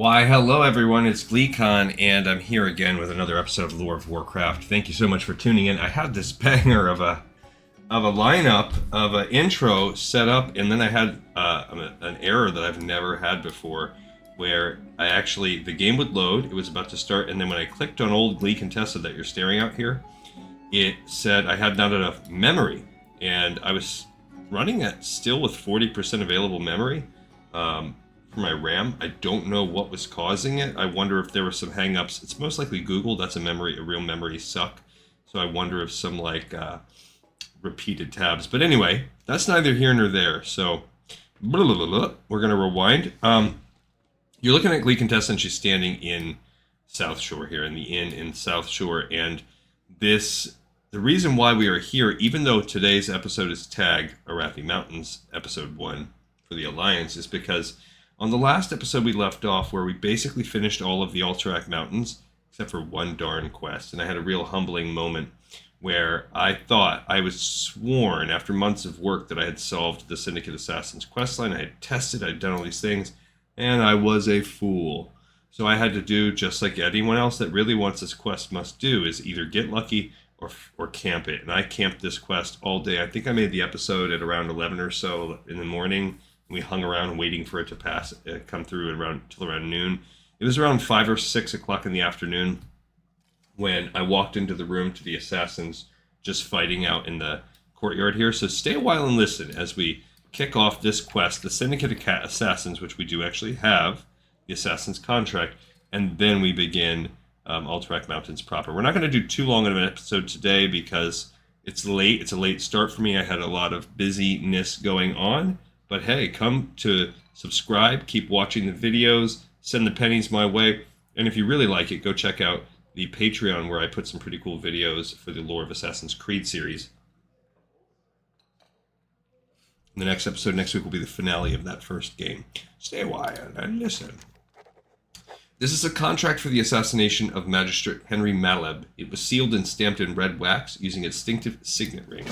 Why, hello everyone, it's GleeCon, and I'm here again with another episode of Lore of Warcraft. Thank you so much for tuning in. I had this banger of a lineup, of an intro set up, and then I had an error that I've never had before, where the game would load, it was about to start, and then when I clicked on old Glee Contessa that you're staring at here, it said I had not enough memory, and I was running at still with 40% available memory. For my RAM. I don't know what was causing it. I wonder if there were some hang-ups. It's most likely Google. That's a real memory suck. So I wonder if some repeated tabs. But anyway, that's neither here nor there. So we're gonna rewind. You're looking at Glee Contestant. She's standing in South Shore here, in the inn in South Shore, and the reason why we are here, even though today's episode is tagged Arathi Mountains, episode 1 for the Alliance, is because on the last episode we left off where we basically finished all of the Alterac Mountains, except for one darn quest, and I had a real humbling moment where I thought I was sworn after months of work that I had solved the Syndicate Assassin's questline. I had tested, I'd done all these things, and I was a fool. So I had to do just like anyone else that really wants this quest must do, is either get lucky or camp it. And I camped this quest all day. I think I made the episode at around 11 or so in the morning. We hung around waiting for it to come through till around noon. It was around 5 or 6 o'clock in the afternoon when I walked into the room to the assassins just fighting out in the courtyard here. So stay a while and listen as we kick off this quest, the Syndicate Assassins, which we do actually have, the Assassin's Contract, and then we begin Alterac Mountains proper. We're not going to do too long of an episode today because it's late. It's a late start for me. I had a lot of busyness going on. But hey, come to subscribe, keep watching the videos, send the pennies my way, and if you really like it, go check out the Patreon where I put some pretty cool videos for the Lore of Assassin's Creed series. And the next episode next week will be the finale of that first game. Stay a while and listen. This is a contract for the assassination of Magistrate Henry Maleb. It was sealed and stamped in red wax using a distinctive signet ring.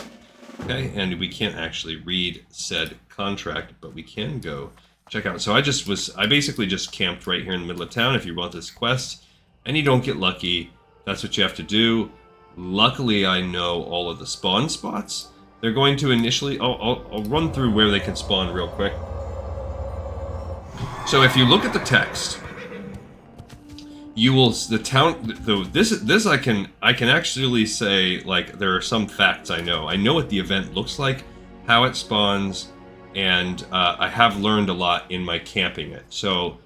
Okay, and we can't actually read said contract, but we can go check out. So I basically just camped right here in the middle of town. If you want this quest and you don't get lucky, that's what you have to do. Luckily, I know all of the spawn spots. They're going to initially, I'll run through where they can spawn real quick. So if you look at the text, you will this I can actually say, like, there are some facts I know. I know what the event looks like, how it spawns, and I have learned a lot in my camping it. So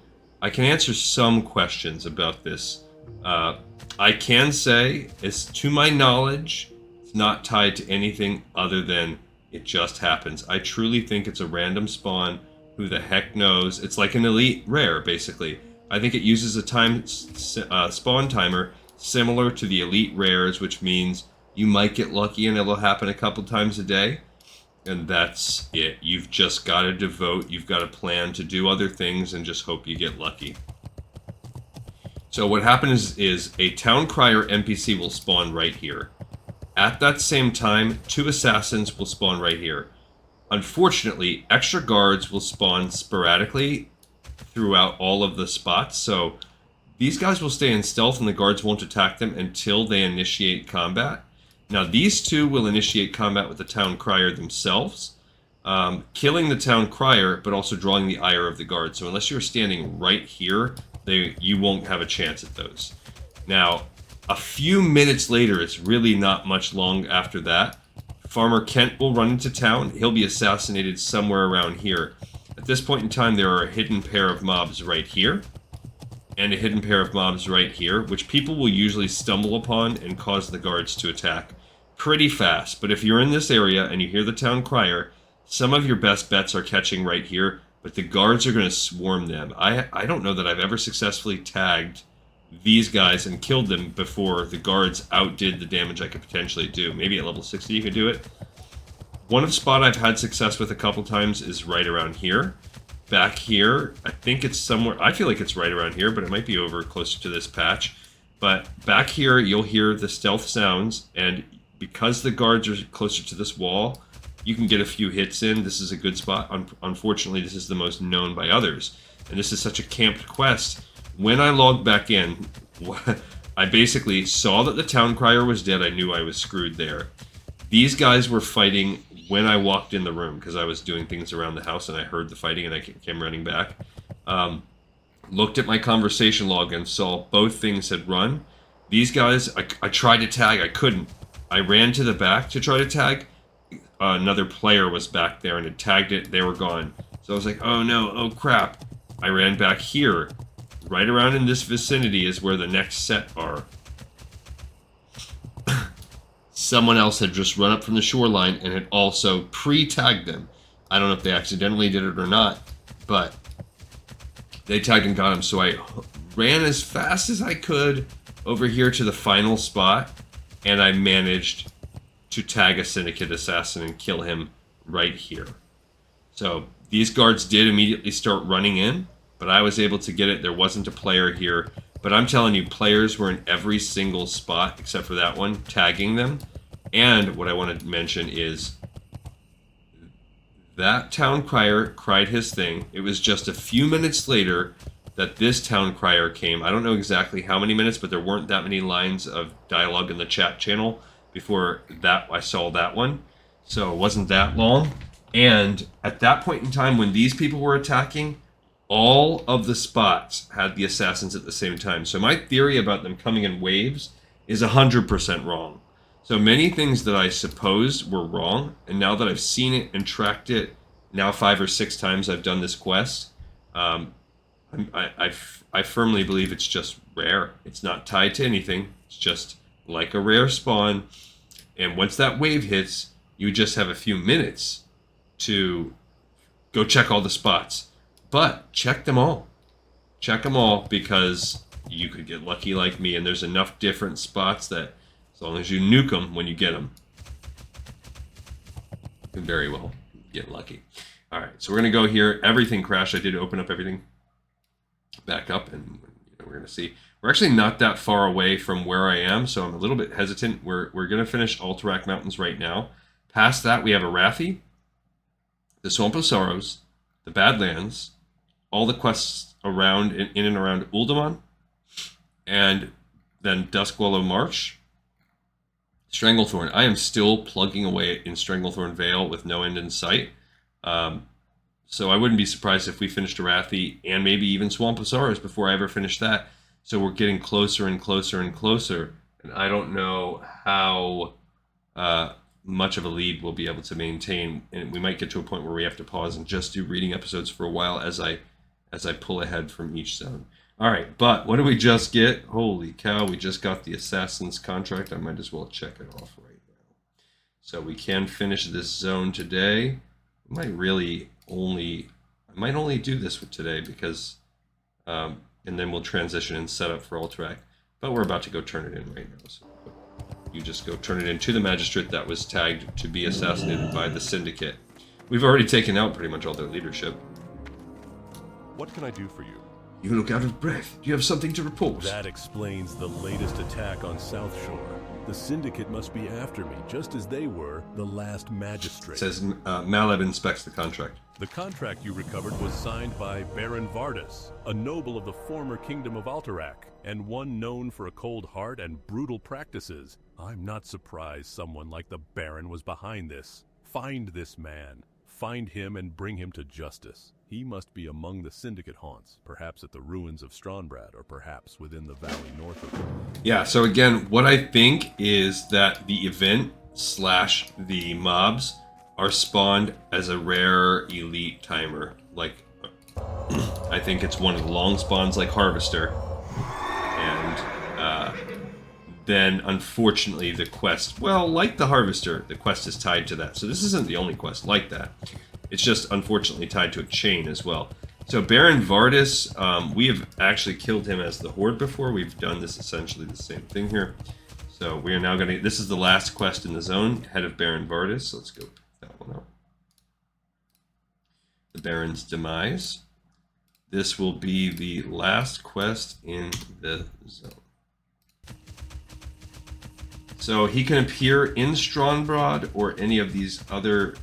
I can answer some questions about this. I can say, as to my knowledge, it's not tied to anything other than it just happens. I truly think it's a random spawn. Who the heck knows? It's like an elite rare, basically. I think it uses a spawn timer similar to the elite rares, which means you might get lucky and it'll happen a couple times a day. And that's it. You've just got to devote, you've got to plan to do other things and just hope you get lucky. So what happens is a town crier NPC will spawn right here. At that same time, 2 assassins will spawn right here. Unfortunately, extra guards will spawn sporadically throughout all of the spots, so these guys will stay in stealth and the guards won't attack them until they initiate combat. Now these 2 will initiate combat with the town crier themselves, killing the town crier, but also drawing the ire of the guards. So unless you're standing right here, you won't have a chance at those. Now, a few minutes later, it's really not much long after that, Farmer Kent will run into town. He'll be assassinated somewhere around here. At this point in time, there are a hidden pair of mobs right here, and a hidden pair of mobs right here, which people will usually stumble upon and cause the guards to attack pretty fast. But if you're in this area and you hear the town crier, some of your best bets are catching right here, but the guards are going to swarm them. I don't know that I've ever successfully tagged these guys and killed them before the guards outdid the damage I could potentially do. Maybe at level 60 you could do it. One spot I've had success with a couple times is right around here. Back here, I think it's somewhere, I feel like it's right around here, but it might be over closer to this patch. But back here, you'll hear the stealth sounds, and because the guards are closer to this wall, you can get a few hits in. This is a good spot. Unfortunately, this is the most known by others. And this is such a camped quest. when I logged back in, I basically saw that the town crier was dead. I knew I was screwed there. These guys were fighting when I walked in the room because I was doing things around the house and I heard the fighting and I came running back. Looked at my conversation log and saw both things had run. These guys, I tried to tag, I couldn't. I ran to the back to try to tag. Another player was back there and had tagged it. They were gone. So I was like, oh no, oh crap. I ran back here. Right around in this vicinity is where the next set are. Someone else had just run up from the shoreline and had also pre-tagged them. I don't know if they accidentally did it or not, but they tagged and got him. So I ran as fast as I could over here to the final spot, and I managed to tag a Syndicate assassin and kill him right here. So these guards did immediately start running in, but I was able to get it. There wasn't a player here, but I'm telling you, players were in every single spot except for that one, tagging them. And what I want to mention is that town crier cried his thing. It was just a few minutes later that this town crier came. I don't know exactly how many minutes, but there weren't that many lines of dialogue in the chat channel before that I saw that one. So it wasn't that long. And at that point in time when these people were attacking, all of the spots had the assassins at the same time. So my theory about them coming in waves is 100% wrong. So many things that I supposed were wrong, and now that I've seen it and tracked it, now 5 or 6 times I've done this quest, I firmly believe it's just rare. It's not tied to anything. It's just like a rare spawn. And once that wave hits, you just have a few minutes to go check all the spots. But check them all. Check them all, because you could get lucky like me, and there's enough different spots that as long as you nuke them when you get them, you can very well get lucky. All right, so we're going to go here. Everything crashed. I did open up everything back up, and we're going to see. We're actually not that far away from where I am, so I'm a little bit hesitant. We're going to finish Alterac Mountains right now. Past that, we have Arathi, the Swamp of Sorrows, the Badlands, all the quests around in and around Uldaman, and then Duskwallow March, Stranglethorn. I am still plugging away in Stranglethorn Vale with no end in sight. So I wouldn't be surprised if we finished Arathi and maybe even Swamp of Sorrows before I ever finish that. So we're getting closer and closer and closer. And I don't know how much of a lead we'll be able to maintain. And we might get to a point where we have to pause and just do reading episodes for a while as I pull ahead from each zone. All right, but what did we just get? Holy cow, we just got the Assassin's contract. I might as well check it off right now. So we can finish this zone today. I might only do this with today because, and then we'll transition and set up for Alterac. But we're about to go turn it in right now. So you just go turn it in to the Magistrate that was tagged to be assassinated by the Syndicate. We've already taken out pretty much all their leadership. What can I do for you? You look out of breath. Do you have something to report? That explains the latest attack on South Shore. The Syndicate must be after me, just as they were the last Magistrate. It says Maleb inspects the contract. The contract you recovered was signed by Baron Vardis, a noble of the former Kingdom of Alterac, and one known for a cold heart and brutal practices. I'm not surprised someone like the Baron was behind this. Find this man. Find him and bring him to justice. He must be among the Syndicate haunts, perhaps at the ruins of Strombrad, or perhaps within the valley north of it. Yeah, so again, what I think is that the event / the mobs are spawned as a rare elite timer. Like, I think it's one of the long spawns like Harvester. And then, unfortunately, the quest, well, like the Harvester, the quest is tied to that. So this isn't the only quest like that. It's just, unfortunately, tied to a chain as well. So Baron Vardis, we have actually killed him as the Horde before. We've done this essentially the same thing here. So we are now going to, this is the last quest in the zone, head of Baron Vardis. So let's go pick that one up. The Baron's Demise. This will be the last quest in the zone. So he can appear in Strombrad or any of these other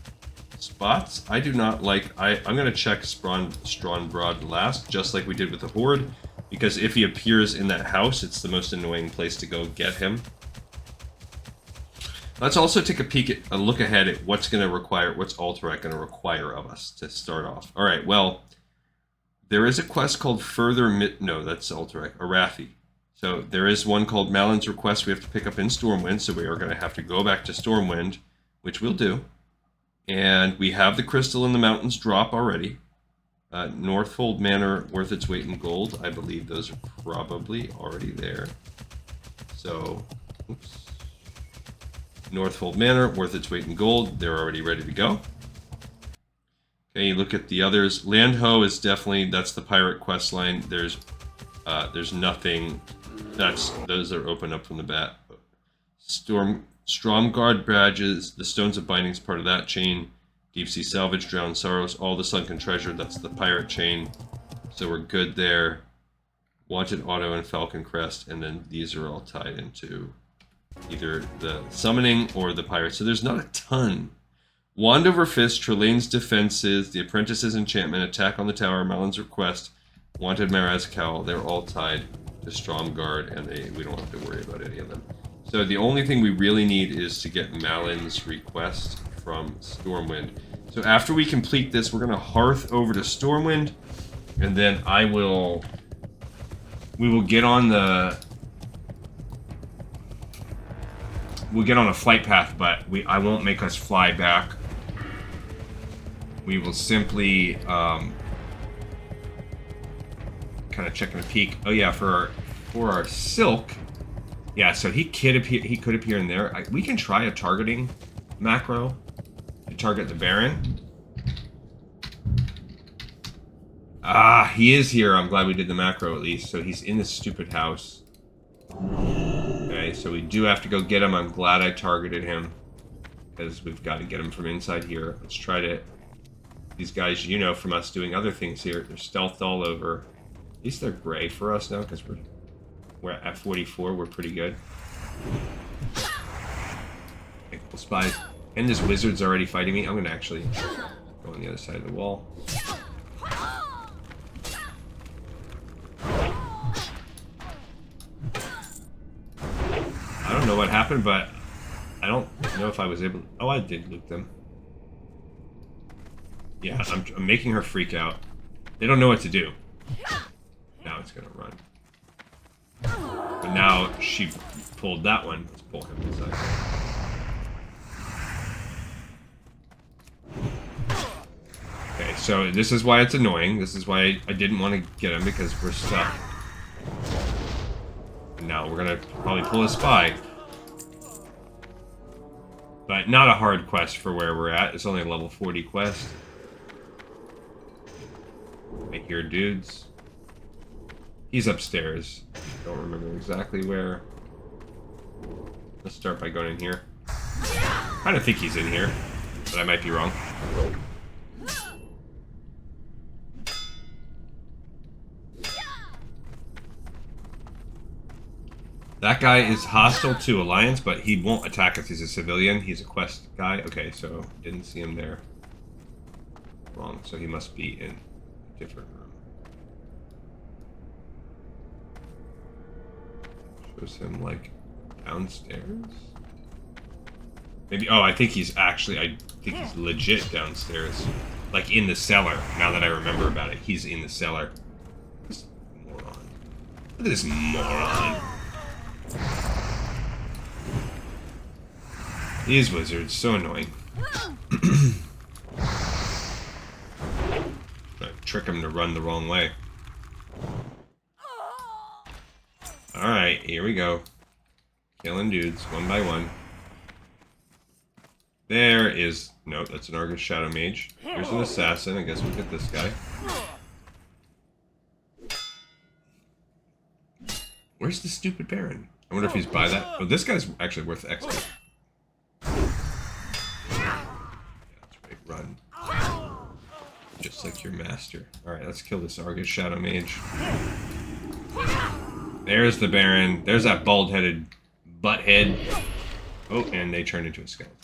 spots. I'm going to check Strombrad last, just like we did with the Horde, Because if he appears in that house, it's the most annoying place to go get him. Let's also take a peek at a look ahead at what's Alterac going to require of us to start off. All right, well, there is a quest called No, that's Alterac, Arathi. So there is one called Malin's Request we have to pick up in Stormwind, so we are going to have to go back to Stormwind, which we'll do. And we have the crystal in the mountains drop already. Northfold Manor, worth its weight in gold. I believe those are probably already there. So, oops. Northfold Manor, worth its weight in gold. They're already ready to go. Okay, look at the others. Landho is definitely, that's the pirate quest line. There's nothing. Those are open up from the bat. Stromguard badges, the Stones of Binding is part of that chain. Deep Sea Salvage, Drowned Sorrows, all the Sunken Treasure, that's the pirate chain. So we're good there. Wanted Auto and Falcon Crest, and then these are all tied into either the summoning or the pirates. So there's not a ton. Wand over Fist, Trelane's Defenses, the Apprentice's Enchantment, Attack on the Tower, Malin's Request, Wanted Marazcal, they're all tied to Stromguard, and we don't have to worry about any of them. So the only thing we really need is to get Malin's Request from Stormwind. So after we complete this, we're going to hearth over to Stormwind, and then we will get on we'll get on a flight path, but I won't make us fly back. We will simply kind of check and peek. Oh yeah, for our silk. Yeah, so he could appear in there. We can try a targeting macro to target the Baron. Ah, he is here. I'm glad we did the macro at least. So he's in this stupid house. Okay, so we do have to go get him. I'm glad I targeted him, because we've got to get him from inside here. Let's try to... These guys, you know from us doing other things here, they're stealthed all over. At least they're gray for us now, because we're at 44. We're pretty good. Okay, we'll spy. And this wizard's already fighting me. I'm going to actually go on the other side of the wall. I don't know what happened, but I don't know if I was able... Oh, I did loot them. Yeah, I'm making her freak out. They don't know what to do. Now it's gonna run. But now she pulled that one. Let's pull him inside. Okay, so this is why it's annoying. This is why I didn't want to get him, because we're stuck. And now we're gonna probably pull a spy. But not a hard quest for where we're at. It's only a level 40 quest. I hear dudes. He's upstairs. Don't remember exactly where. Let's start by going in here. I don't think he's in here, but I might be wrong. That guy is hostile to Alliance, but he won't attack if he's a civilian. He's a quest guy. Okay, so didn't see him there. Wrong, so he must be in a different room. Shows him, like, downstairs? Maybe, oh, I think he's legit downstairs. Like, in the cellar, now that I remember about it. He's in the cellar. This moron. Look at this moron. These wizards, so annoying. Trick him to run the wrong way. Alright, here we go. Killing dudes, one by one. There is... Nope, that's an Argus Shadow Mage. Here's an assassin, I guess we'll get this guy. Where's the stupid Baron? I wonder if he's by that. Oh, this guy's actually worth XP. Yeah, that's right, run. Just like your master. Alright, let's kill this Argus Shadow Mage. There's the Baron. There's that bald-headed butthead. Oh, and they turned into a skeleton.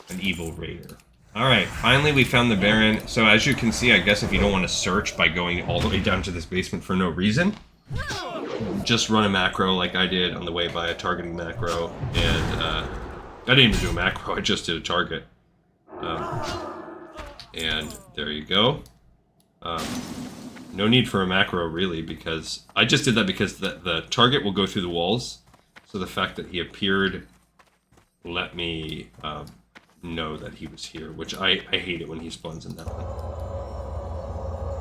An evil raider. Alright, finally we found the Baron. So as you can see, I guess if you don't want to search by going all the way down to this basement for no reason, just run a macro like I did on the way by, a targeting macro, and I didn't even do a macro, I just did a target. And there you go. No need for a macro really, because I just did that because the target will go through the walls, so the fact that he appeared let me know that he was here, which I hate it when he spawns in that one.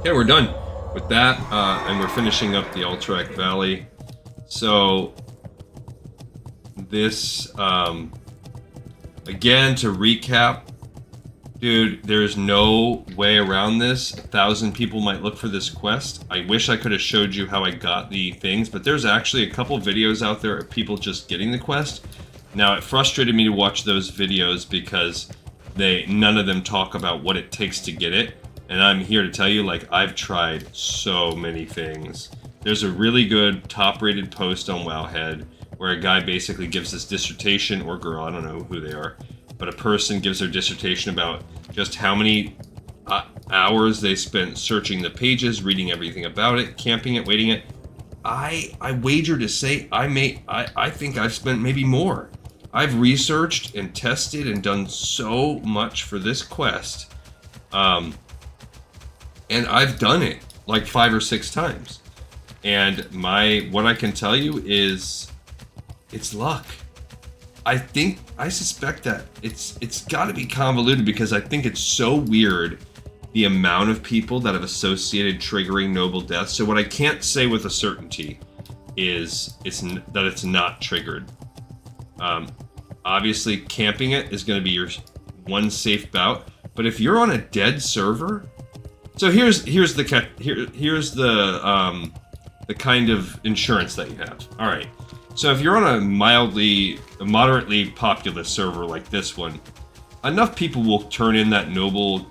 Okay, we're done with that, and we're finishing up the Alterac Valley. So this, again, to recap, dude, there's no way around this. 1,000 people might look for this quest. I wish I could have showed you how I got the things, but there's actually a couple videos out there of people just getting the quest. Now, it frustrated me to watch those videos because none of them talk about what it takes to get it. And I'm here to tell you, like, I've tried so many things. There's a really good top-rated post on Wowhead where a guy basically gives this dissertation, or girl, I don't know who they are, but a person gives their dissertation about just how many hours they spent searching the pages, reading everything about it, camping it, waiting it. I wager to say I think I've spent maybe more. I've researched and tested and done so much for this quest, and I've done it like 5 or 6 times. And what I can tell you is, it's luck. I suspect that it's got to be convoluted, because I think it's so weird the amount of people that have associated triggering noble death. So what I can't say with a certainty is that it's not triggered. Obviously, camping it is going to be your one safe bout. But if you're on a dead server, so here's the kind of insurance that you have. All right. So if you're on a moderately populous server like this one, enough people will turn in that noble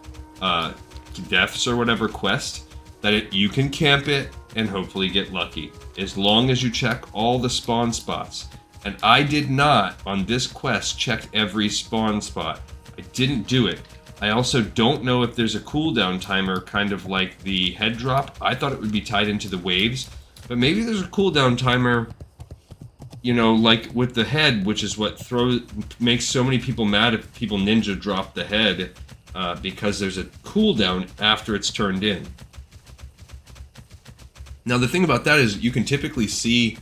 deaths or whatever quest that you can camp it and hopefully get lucky, as long as you check all the spawn spots. And I did not, on this quest, check every spawn spot. I didn't do it. I also don't know if there's a cooldown timer, kind of like the head drop. I thought it would be tied into the waves, but maybe there's a cooldown timer, you know, like with the head, which is what makes so many people mad if people ninja drop the head, because there's a cooldown after it's turned in. Now the thing about that is you can typically see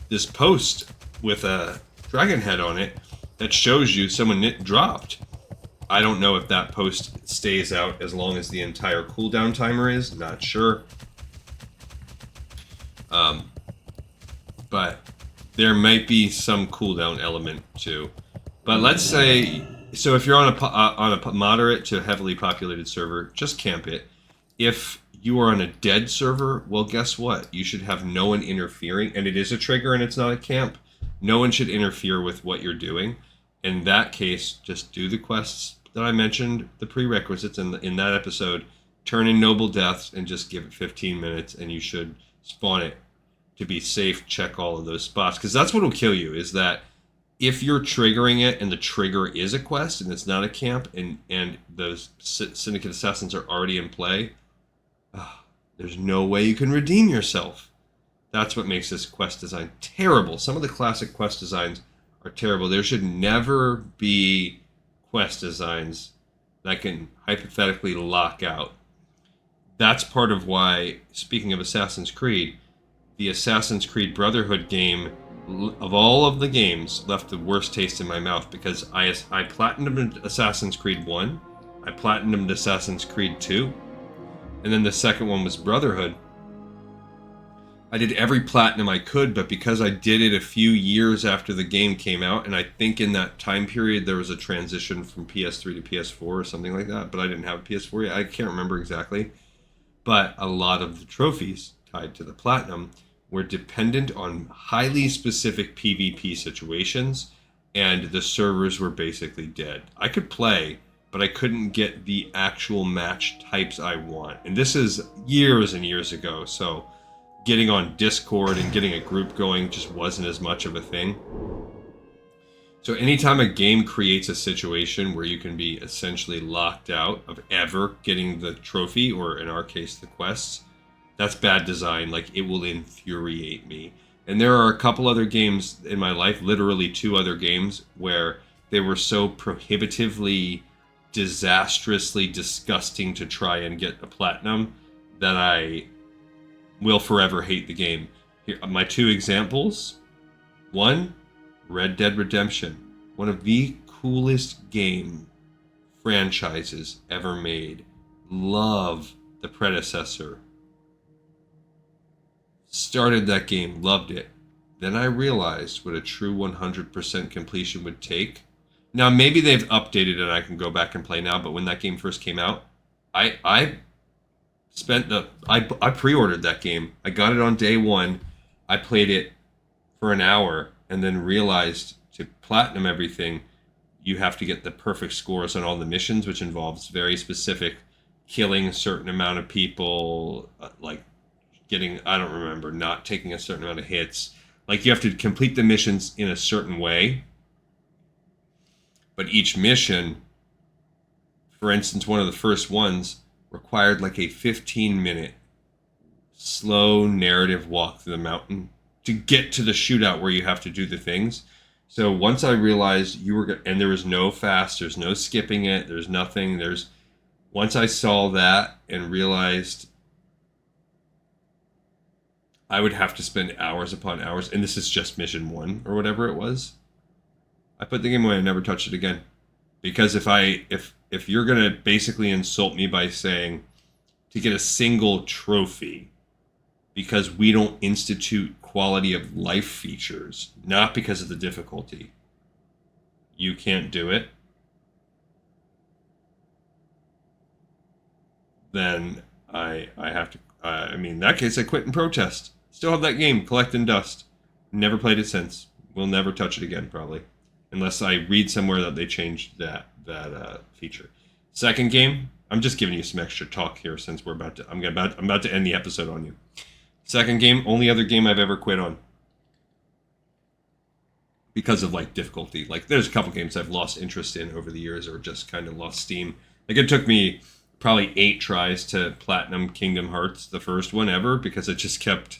this post with a dragon head on it that shows you someone dropped. I don't know if that post stays out as long as the entire cooldown timer is, not sure. But there might be some cooldown element too. But let's say, so if you're on a moderate to heavily populated server, just camp it. If you are on a dead server, well, guess what? You should have no one interfering, and it is a trigger and it's not a camp. No one should interfere with what you're doing. In that case, just do the quests that I mentioned, the prerequisites in that episode, turn in noble deaths, and just give it 15 minutes, and you should spawn it. To be safe, check all of those spots, because that's what will kill you, is that if you're triggering it and the trigger is a quest and it's not a camp, and those Syndicate assassins are already in play, there's no way you can redeem yourself. That's what makes this quest design terrible. Some of the classic quest designs are terrible. There should never be quest designs that can hypothetically lock out. That's part of why, speaking of Assassin's Creed, the Assassin's Creed Brotherhood game, of all of the games, left the worst taste in my mouth, because I platinumed Assassin's Creed 1, I platinumed Assassin's Creed 2, and then the second one was Brotherhood. I did every platinum I could, but because I did it a few years after the game came out, and I think in that time period there was a transition from PS3 to PS4 or something like that, but I didn't have a PS4 yet, I can't remember exactly. But a lot of the trophies tied to the platinum were dependent on highly specific PvP situations, and the servers were basically dead. I could play, but I couldn't get the actual match types I want. And this is years and years ago, so getting on Discord and getting a group going just wasn't as much of a thing. So anytime a game creates a situation where you can be essentially locked out of ever getting the trophy, or in our case, the quests, that's bad design. Like, it will infuriate me. And there are a couple other games in my life, literally 2 other games, where they were so prohibitively, disastrously disgusting to try and get a platinum that I will forever hate the game. Here, my 2 examples. One, Red Dead Redemption, one of the coolest game franchises ever made. Love the predecessor. Started that game, loved it. Then I realized what a true 100% completion would take. Now maybe they've updated it and I can go back and play now, but when that game first came out, I pre-ordered that game. I got it on day 1. I played it for an hour and then realized to platinum everything, you have to get the perfect scores on all the missions, which involves very specific killing a certain amount of people, like getting, I don't remember, not taking a certain amount of hits. Like, you have to complete the missions in a certain way. But each mission, for instance, one of the first ones required like a 15-minute slow narrative walk through the mountain to get to the shootout where you have to do the things. So once I realized and there was no fast, there's no skipping it, there's nothing, once I saw that and realized I would have to spend hours upon hours, and this is just mission 1 or whatever it was, I put the game away and never touched it again. Because if you're gonna basically insult me by saying to get a single trophy because we don't institute quality of life features, not because of the difficulty, you can't do it, then I have to, in that case, I quit and protest. Still have that game, collect and dust. Never played it since. Will never touch it again, probably. Unless I read somewhere that they changed that feature. Second game, I'm just giving you some extra talk here since I'm about to end the episode on you. Second game, only other game I've ever quit on. Because of like difficulty. Like, there's a couple games I've lost interest in over the years, or just kind of lost steam. Like, it took me probably 8 tries to platinum Kingdom Hearts, the first one ever, because it just kept,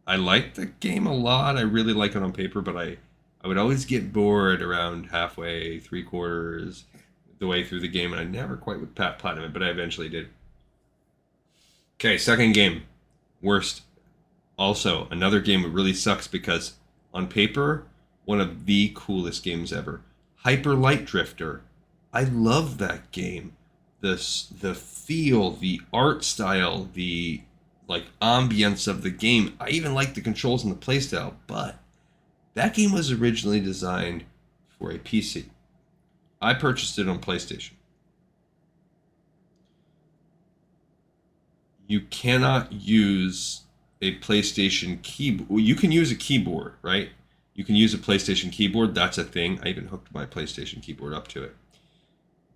I liked the game a lot. I really like it on paper, but I would always get bored around halfway, 3/4 the way through the game, and I never quite would platinum it, but I eventually did. Okay, second game. Worst. Also, another game that really sucks because on paper, one of the coolest games ever. Hyper Light Drifter. I love that game. The feel, the art style, the ambience of the game. I even like the controls and the playstyle, but that game was originally designed for a PC. I purchased it on PlayStation. You cannot use a PlayStation keyboard. Well, you can use a keyboard, right? You can use a PlayStation keyboard. That's a thing. I even hooked my PlayStation keyboard up to it.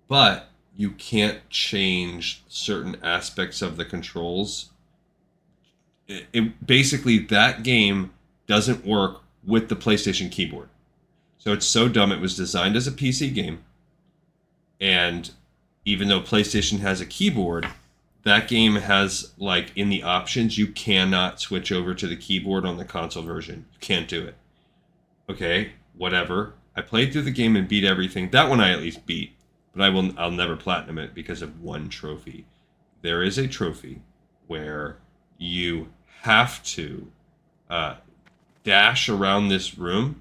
But you can't change certain aspects of the controls. Basically, that game doesn't work with the PlayStation keyboard. So it's so dumb. It was designed as a PC game. And even though PlayStation has a keyboard, that game has, in the options, you cannot switch over to the keyboard on the console version. You can't do it. Okay, whatever. I played through the game and beat everything. That one I at least beat. But I'll never platinum it because of one trophy. There is a trophy where you have to dash around this room,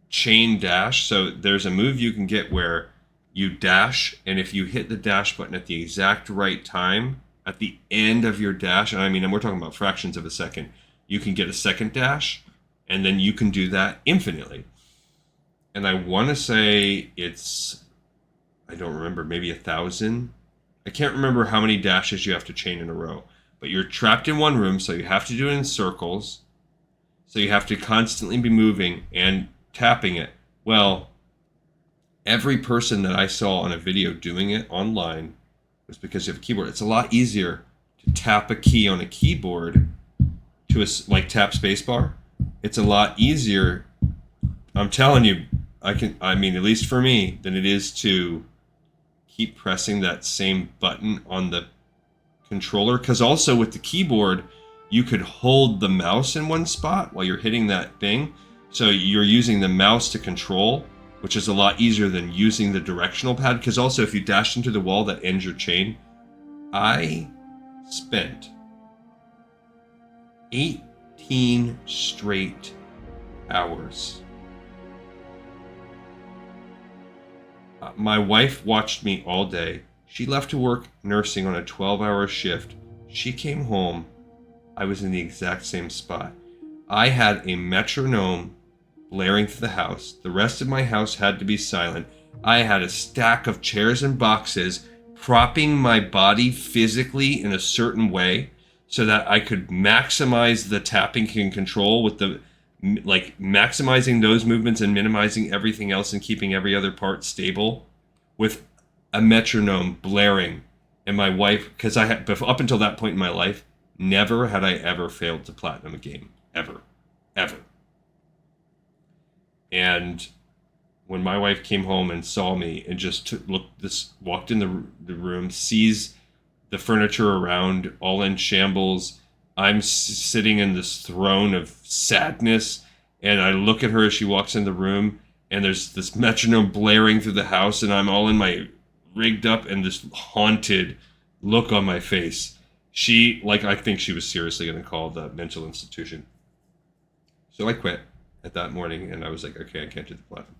chain dash. So there's a move you can get where you dash, and if you hit the dash button at the exact right time, at the end of your dash, and we're talking about fractions of a second, you can get a second dash, and then you can do that infinitely. And I want to say it's, I don't remember, maybe 1,000. I can't remember how many dashes you have to chain in a row. But you're trapped in one room, so you have to do it in circles. So you have to constantly be moving and tapping it. Well, every person that I saw on a video doing it online was because you have a keyboard. It's a lot easier to tap a key on a keyboard to tap spacebar. It's a lot easier. I'm telling you, I mean, at least for me, than it is to keep pressing that same button on the controller. Because also with the keyboard, you could hold the mouse in one spot while you're hitting that thing. So you're using the mouse to control, which is a lot easier than using the directional pad. Because also, if you dash into the wall, that ends your chain. I spent 18 straight hours. My wife watched me all day. She left to work nursing on a 12-hour shift. She came home. I was in the exact same spot. I had a metronome blaring through the house. The rest of my house had to be silent. I had a stack of chairs and boxes propping my body physically in a certain way so that I could maximize the tapping and control with the, like, maximizing those movements and minimizing everything else and keeping every other part stable with a metronome blaring. And my wife, because I had, up until that point in my life, never had I ever failed to platinum a game. Ever. Ever. And when my wife came home and saw me and just walked in the room, sees the furniture around all in shambles, I'm sitting in this throne of sadness, and I look at her as she walks in the room, and there's this metronome blaring through the house, and I'm all in my rigged up and this haunted look on my face. She, like, I think she was seriously going to call the mental institution. So I quit at that morning, and I was like, okay, I can't do the platinum.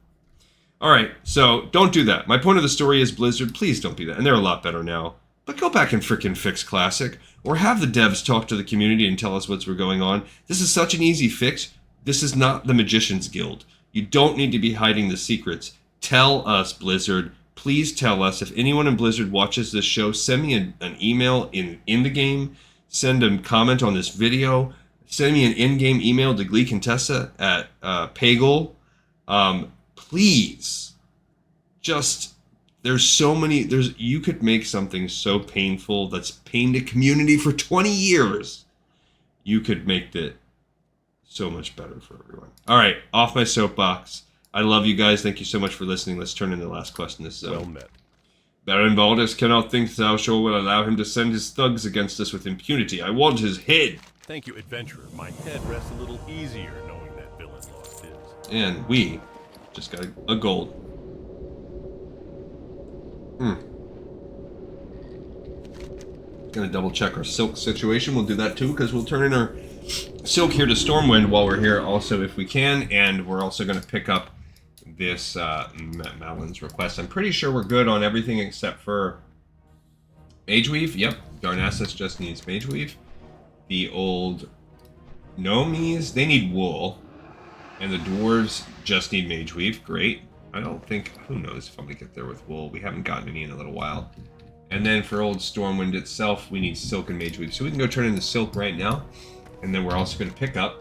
All right, so don't do that. My point of the story is, Blizzard, please don't do that. And they're a lot better now. But go back and frickin' fix Classic, or have the devs talk to the community and tell us what's going on. This is such an easy fix. This is not the Magician's Guild. You don't need to be hiding the secrets. Tell us, Blizzard. Please tell us. If anyone in Blizzard watches this show, send me an email in the game. Send a comment on this video. Send me an in-game email to Glee Contessa at Pagel. Please. Just, there's so many, you could make something so painful that's pained a community for 20 years. You could make it so much better for everyone. All right, off my soapbox. I love you guys. Thank you so much for listening. Let's turn in the last question. This is well met. Baron Valdez cannot think thou sure will allow him to send his thugs against us with impunity. I want his head. Thank you, adventurer. My head rests a little easier knowing that villain lost his. And we just got a gold. Gonna double check our silk situation. We'll do that too, because we'll turn in our silk here to Stormwind while we're here also if we can. And we're also gonna pick up this Malin's request. I'm pretty sure we're good on everything except for Mage Weave. Yep, Darnassus just needs Mage Weave. The old Gnomies, they need wool. And the dwarves just need Mage Weave. Great. I don't think, who knows if I'm going to get there with wool. We haven't gotten any in a little while. And then for old Stormwind itself, we need silk and Mage Weave. So we can go turn in the silk right now. And then we're also going to pick up,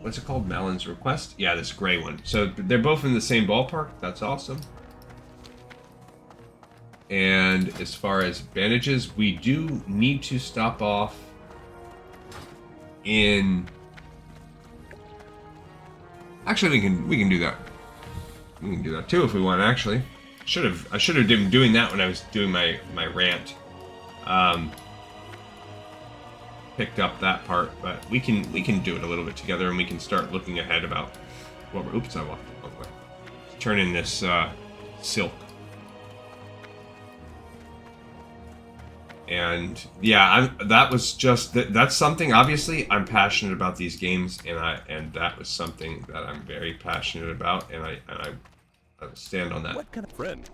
what's it called? Malin's request? Yeah, this gray one. So they're both in the same ballpark. That's awesome. And as far as bandages, we do need to stop off in... Actually, we can do that. We can do that too if we want. Actually, I should have been doing that when I was doing my rant. Picked up that part, but we can do it a little bit together, and we can start looking ahead about what we're. Oops, I walked the wrong way. Turn in this silk. And yeah, that's something. Obviously, I'm passionate about these games, and that was something that I'm very passionate about, and I stand on that. What kind of friend?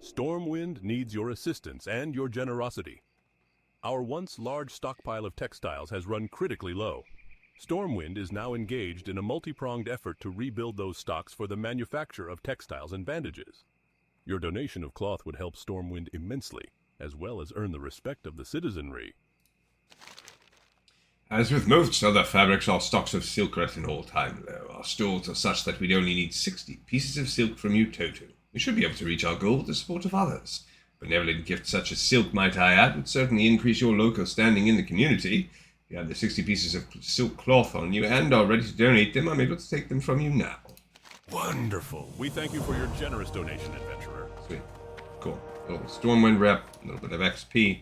Stormwind needs your assistance and your generosity. Our once large stockpile of textiles has run critically low. Stormwind is now engaged in a multi-pronged effort to rebuild those stocks for the manufacture of textiles and bandages. Your donation of cloth would help Stormwind immensely, as well as earn the respect of the citizenry. As with most other fabrics, our stocks of silk are at an all-time low. Our stores are such that we'd only need 60 pieces of silk from you total. We should be able to reach our goal with the support of others. Benevolent gifts such as silk, might I add, would certainly increase your local standing in the community. If you have the 60 pieces of silk cloth on you and are ready to donate them, I'm able to take them from you now. Wonderful. We thank you for your generous donation, adventurer. Sweet. Cool. A little Stormwind rep, a little bit of XP,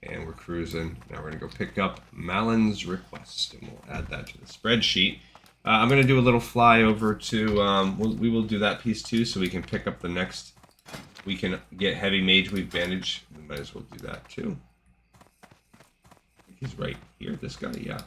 and we're cruising. Now we're going to go pick up Malin's request, and we'll add that to the spreadsheet. I'm going to do a little fly over to, we will do that piece too, so we can pick up the next, we can get Heavy Mage Weave Bandage. We might as well do that too. He's right here, this guy, yeah.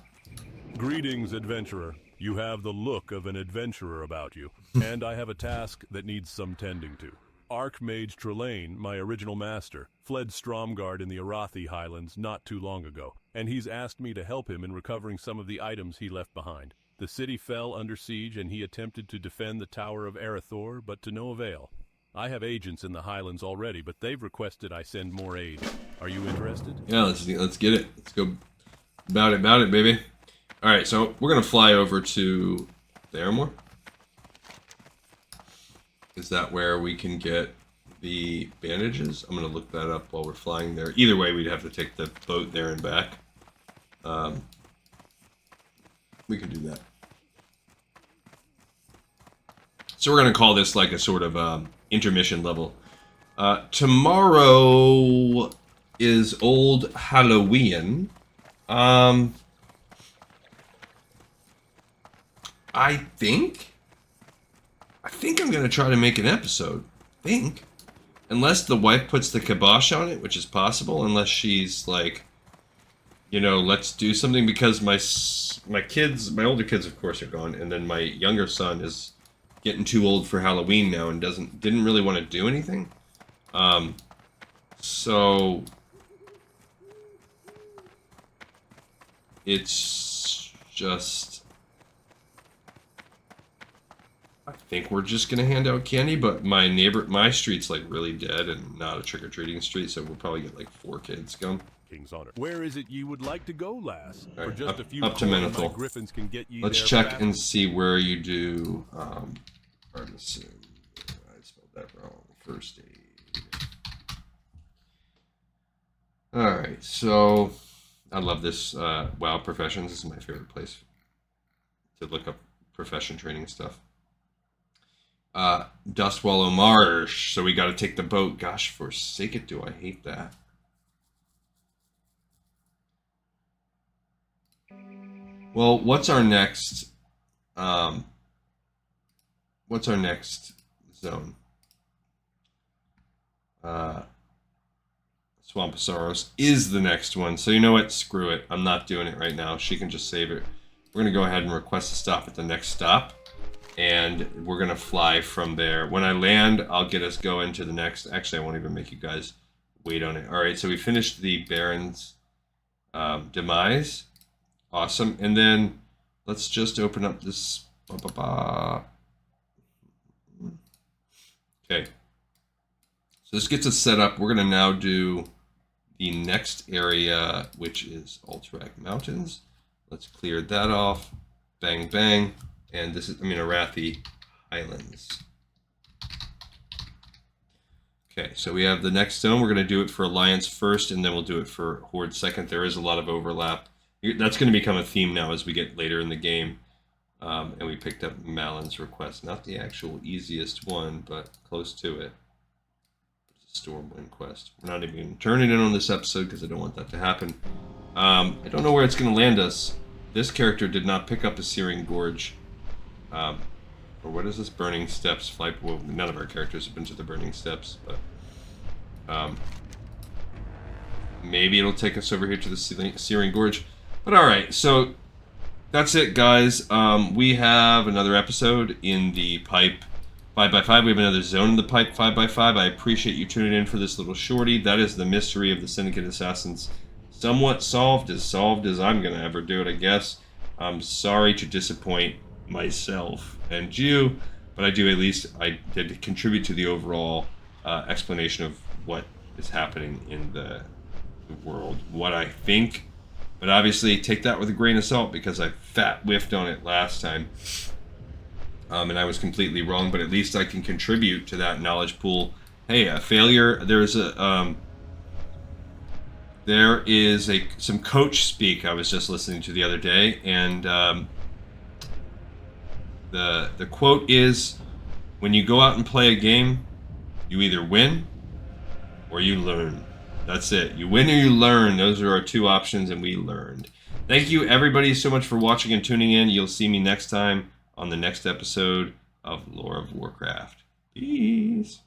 Greetings, adventurer. You have the look of an adventurer about you, and I have a task that needs some tending to. Archmage Trelane, my original master, fled Stromgarde in the Arathi Highlands not too long ago, and he's asked me to help him in recovering some of the items he left behind. The city fell under siege, and he attempted to defend the Tower of Arathor, but to no avail. I have agents in the Highlands already, but they've requested I send more aid. Are you interested? Yeah, let's get it. Let's go about it, baby. All right, so we're gonna fly over to Theramore. Is that where we can get the bandages? I'm gonna look that up while we're flying there. Either way, we'd have to take the boat there and back. We could do that. So we're gonna call this like a sort of intermission level. Tomorrow is Old Halloween. I think I'm gonna try to make an episode. Unless the wife puts the kibosh on it, which is possible, unless she's like, you know, let's do something, because my kids, my older kids, of course, are gone, and then my younger son is getting too old for Halloween now and didn't really want to do anything. So it's just, I think we're just gonna hand out candy, but my street's like really dead and not a trick-or-treating street, so we'll probably get like 4 kids come. King's Honor. Where is it you would like to go, lass? Right, For just a few up to coins, Menethil. my griffins can get you Let's there check fast. and see where you do artisan. I spelled that wrong. First aid. Alright, so I love this WoW Professions. This is my favorite place to look up profession training stuff. Dustwallow Marsh. So we got to take the boat. Gosh, forsake it, do I hate that. Well, what's our next zone? Swamp of Sorrows is the next one. So you know what? Screw it. I'm not doing it right now. She can just save it. We're going to go ahead and request a stop at the next stop. And we're going to fly from there. When I land, I'll get us going to the next. Actually, I won't even make you guys wait on it. All right, so we finished the Baron's Demise. Awesome. And then let's just open up this. Okay. So this gets us set up. We're going to now do the next area, which is Alterac Mountains. Let's clear that off. Bang, bang. And this is, Arathi Highlands. Okay, so we have the next zone. We're going to do it for Alliance first, and then we'll do it for Horde second. There is a lot of overlap. That's going to become a theme now as we get later in the game. And we picked up Malin's request. Not the actual easiest one, but close to it. It's a Stormwind quest. We're not even going to turn it in on this episode because I don't want that to happen. I don't know where it's going to land us. This character did not pick up a Searing Gorge. Or what is this? Burning Steps. Well, none of our characters have been to the Burning Steps, but maybe it'll take us over here to the Searing Gorge. But alright, so that's it, guys. We have another episode in the pipe 5x5. We have another zone in the pipe 5x5. I appreciate you tuning in for this little shorty. That is the mystery of the Syndicate Assassins. Somewhat solved as I'm going to ever do it, I guess. I'm sorry to disappoint myself and you, but I did contribute to the overall explanation of what is happening in the world, what I think, but obviously take that with a grain of salt because I fat whiffed on it last time, and I was completely wrong, but at least I can contribute to that knowledge pool. Hey, a failure, there is some coach speak I was just listening to the other day, and the quote is, when you go out and play a game, you either win or you learn. That's it. You win or you learn. Those are our two options, and we learned. Thank you, everybody, so much for watching and tuning in. You'll see me next time on the next episode of Lore of Warcraft. Peace.